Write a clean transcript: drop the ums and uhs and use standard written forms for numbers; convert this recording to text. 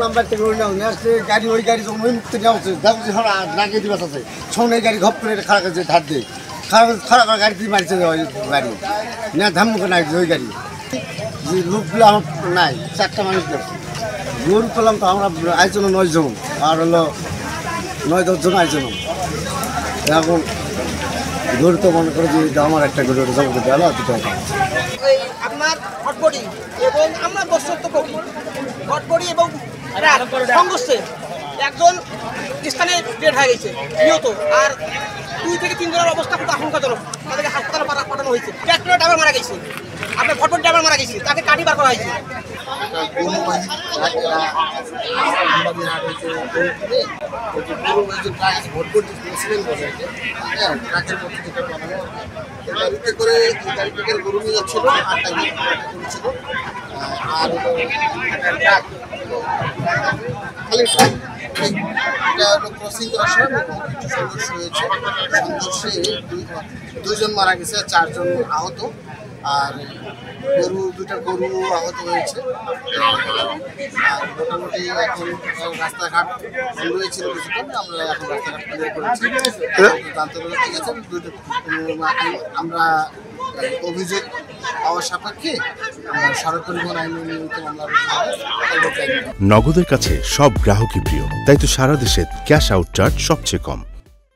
Number থেকে আসছে গাড়ি ওই গাড়ি যখন ওই মুক্তি দেওয়া হচ্ছে লাগিয়ে দিবাস আছে ছন এই গাড়ি ঘপ করে খারাপ আছে ধার দিয়ে খারাপ গাড়ি দিয়ে মারিছে ওই গাড়ি না ধামুকে নাই ওই গাড়ি যে লোকগুলো আমার নাই 4টা মানুষ দেখছি গরু পেলাম তো আমরা আইজন 9 জন আর হলো 9-10 জন আইজন এখন গরু তো মনে করে যে আমার একটা গরু জমা দেওয়া হলো 2 টাকা আপনার হটবডি এবং আমরা দর্শক করি হটবডি এবং সংঘর্ষে একজন স্থানে ডেড হয়ে গেছে নিহত আর 2 থেকে 3 জনের অবস্থা খুব আশঙ্কাজনক তাদেরকে হাসপাতালে পাঠানো হয়েছে ট্রাক্টর ড্রাইভার মারা গেছে আপনার হটবডি ড্রাইভার মারা গেছে তাকে কাটি বার করা হয়েছে গরু নিয়ে যাচ্ছিল আর খালি ক্রসিং করার সময় সংঘর্ষ হয়েছে সংঘর্ষে 2 জন মারা গেছে 4 জন আহত আর দুটা গরু আহত হয়েছে আর মোটামুটি এখন রাস্তাঘাট বন্ধ হয়েছিল কিছুক্ষণ আমরা এখন রাস্তাঘাট ক্লিয়ার করেছি জানতে পারলে ঠিক আছে আমরা অভিযোগ পাওয়ার সাপেক্ষে সড়ক পরিবহন আইনে নিয়মিত মামলা নগদের কাছে সব গ্রাহকই প্রিয়, তাই তো সারা দেশে ক্যাশ আউট চার্জ সবচেয়ে কম।